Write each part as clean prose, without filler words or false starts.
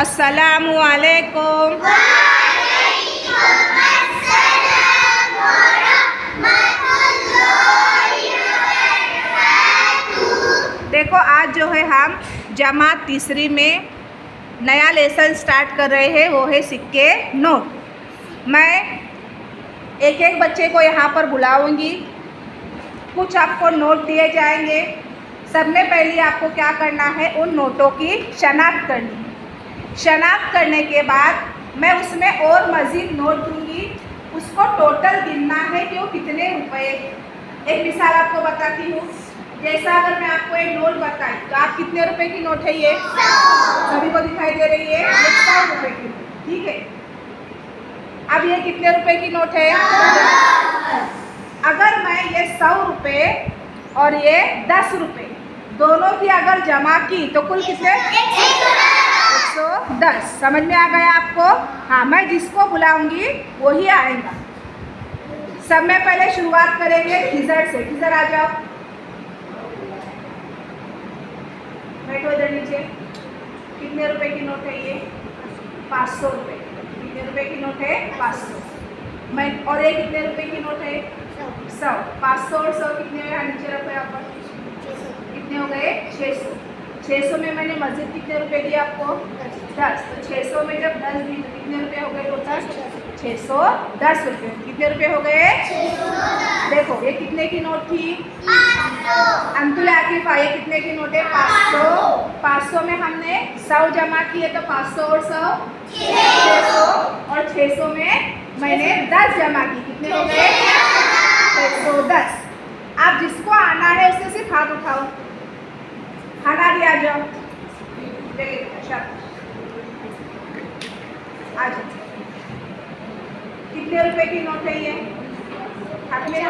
अस्सलामु अलैकुम। देखो आज जो है हम जमात तीसरी में नया लेसन स्टार्ट कर रहे हैं, वो है सिक्के नोट। मैं एक एक बच्चे को यहाँ पर बुलाऊंगी, कुछ आपको नोट दिए जाएंगे। सब में पहले आपको क्या करना है, उन नोटों की शनाख्त करनी है। शनाख्त करने के बाद मैं उसमें और मज़ीद नोट दूँगी, उसको टोटल गिनना है कि वो कितने रुपए। एक मिसाल आपको बताती हूँ, जैसा अगर मैं आपको एक नोट बताई तो आप कितने रुपए की नोट है ये? सभी को दिखाई दे रही है? 100 रुपये की, ठीक है। अब ये कितने रुपए की नोट है? अगर मैं ये 100 रुपये और ये 10 रुपये दोनों की अगर जमा की तो कुल कितने? 110। समझ में आ गया आपको? हाँ, मैं जिसको बुलाऊंगी वही आएगा। सब में पहले शुरुआत करेंगे खिजर से। खिजर आ जाओ, बैठो इधर नीचे। कितने रुपए की नोट है ये? 500 रुपये। कितने रुपए की नोट है? 500। मैं और ये कितने रुपए की नोट है? 100। 500 और 100 कितने हैं? नीचे रखो यहाँ पर। कितने हो गए? 600। 600 में मैंने मस्जिद कितने रुपए दिए आपको? 10। तो 600 में जब 10 दी तो कितने रुपए हो गए टोटल? 610 रुपये। कितने रुपए हो गए? 610। देखो ये कितने की नोट थी? 500। अंतुल आकिफा, ये कितने की नोट है? 500। 500 में हमने 100 जमा किए तो 500 और 100 600, और 600 में मैंने 10 जमा की। कितने हो गए? 610। आप जिसको आना है उससे सिर्फ हाथ उठाओ। खाना दिया जाओ, आ जाओ। कितने रुपए की नोट है ये? हाथ में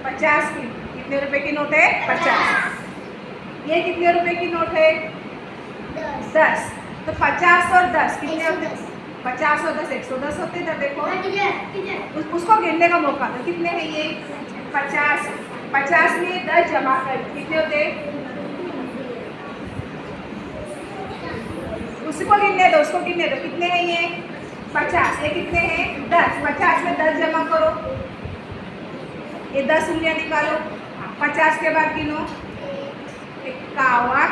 50 की। कितने रुपए की नोट है? 50। ये कितने रुपए की नोट है? 10। तो 50 और 10 कितने होते? 50 और 10 110 होते थे। देखो उसको गिनने का मौका दो। कितने हैं ये? 50। 50 में 10 जमा कर कितने होते? उसको गिनने दो, उसको गिनने दो। कितने हैं ये? 50। ये कितने हैं? 10। 50 में 10 जमा करो, ये 10 उंगलियां निकालो। 50 के बाद गिनो। 51,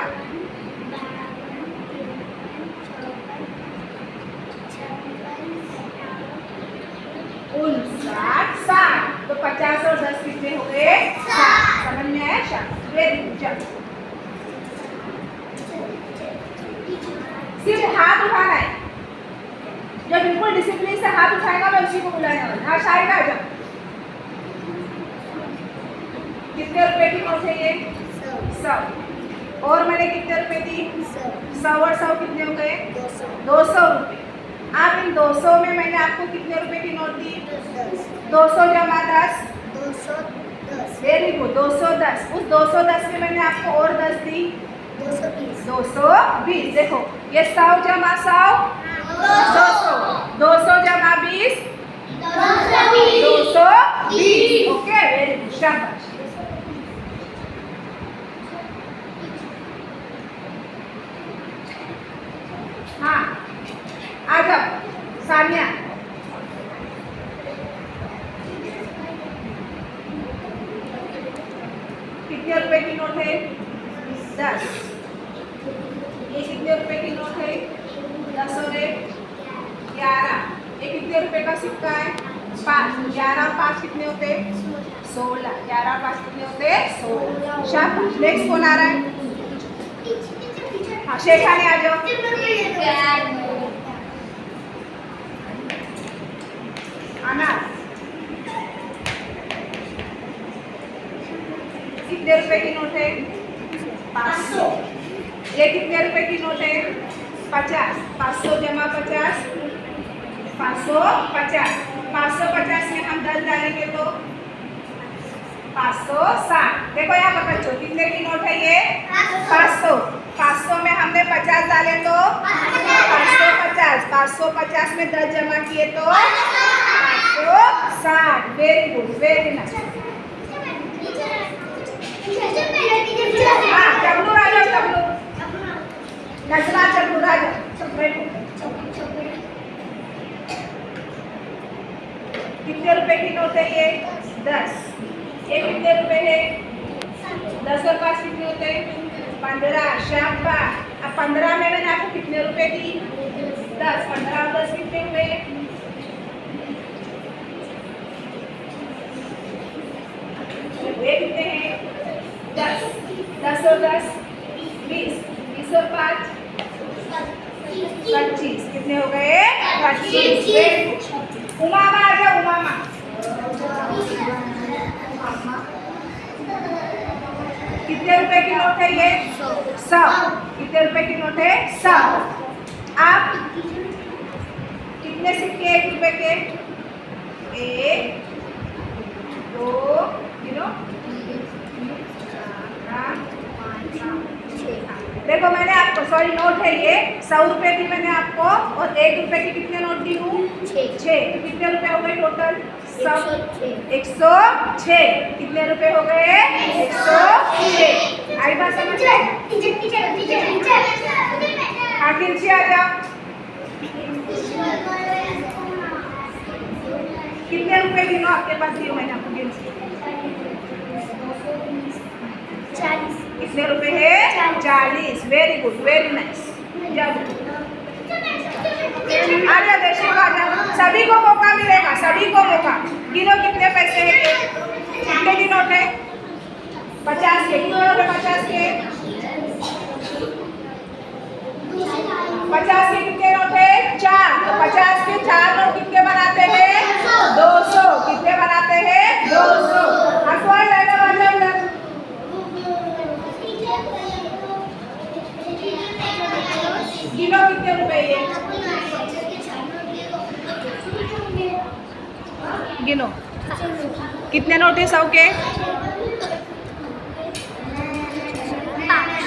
59, 60। तो 50 और 10 कितने हो गए? 60। समझ में आया? 60। Very good. सिर्फ हाथ उठाना है। जब बिल्कुल डिसिप्लिन से हाथ उठाएगा मैं उसी को बुलाने वाला। हाँ शायद आ जाओ। कितने रुपए की नोट है ये? 100। और मैंने कितने रुपए दी? 100 और 100 कितने हो गए? 200 रुपये। आप इन 200 में मैंने आपको कितने रुपए की नोट दी? 200 जमा 10। 210। Very good. 210। उस 210 में मैंने आपको और 10 दी। 220। देखो ये 100 जमा 100 200। 200 जमा 20 220। ओके, वेरी गुड, शाबाश। हाँ आ जाओ सानिया। कितने रुपए की नोट है? 10। ये कितने रुपए की नोट है? 10 और 1 11। ये कितने रुपए का सिक्का है? 5। 11 और 5 कितने होते? 16। 11 और 5 कितने होते? 16। शाबाश। नेक्स्ट कौन आ रहा है? हाँ शेखानी आ जाओ। आना। कितने रुपए की नोट है? 500। ये कितने रुपए की नोट है? 50। 500 जमा 50 550। 550 में हम 10 डालेंगे तो 560। देखो यहाँ पर बच्चों कितने की नोट है ये? 500। 500 में हमने 50 डाले तो 550। 550 में 10 जमा किए तो 560। Very good, very nice. हाँ चबलू राजा, चबलू नजरा, चबलू राजा, सब बैठो। रुपए की नोट है ये? 10। ये कितने रुपए है? 10 और 5 कितने होते हैं? 15। शाबाश। अब 15 में मैंने आपको कितने रुपए दी? 10। 15 और 10 कितने हुए? ये कितने हैं? 10। 10 और 10 20। 20 और 5 25। कितने हो गए? 25। उमामा आ जाओ, उमामा। कितने रुपए की नोट है ये? 100। कितने रुपए की नोट है? 100। आप कितने सिक्के 1 रुपए के? 1 2 गिनो। देखो मैंने आपको, सॉरी नोट है ये, 100 रुपए की मैंने आपको, और 1 रुपए की कितने नोट दी हूँ? 6। तो कितने रुपए हो गए टोटल? 106। कितने रुपए हो गए? 106। आई बात समझ में? आखिर से आ जाओ। कितने रुपए की नोट आपके पास दी मैंने आपको? गिन। 40। कितने रुपए है? 40। Very good, very nice. जाओ आ जाओ देशी को, आ जाओ। सभी को मौका मिलेगा, सभी को मौका। गिनो कितने पैसे है? कितने की नोट है? 50 के। कितने नोट है 50 के? 50 के कितने नोट है? 4। तो 50 के 4 नोट कितने बनाते हैं? 200। कितने बनाते हैं? 200। अखबार लेना वाला उधर। गिनो कितने रुपए ये? गिनो कितने नोट है 100 के?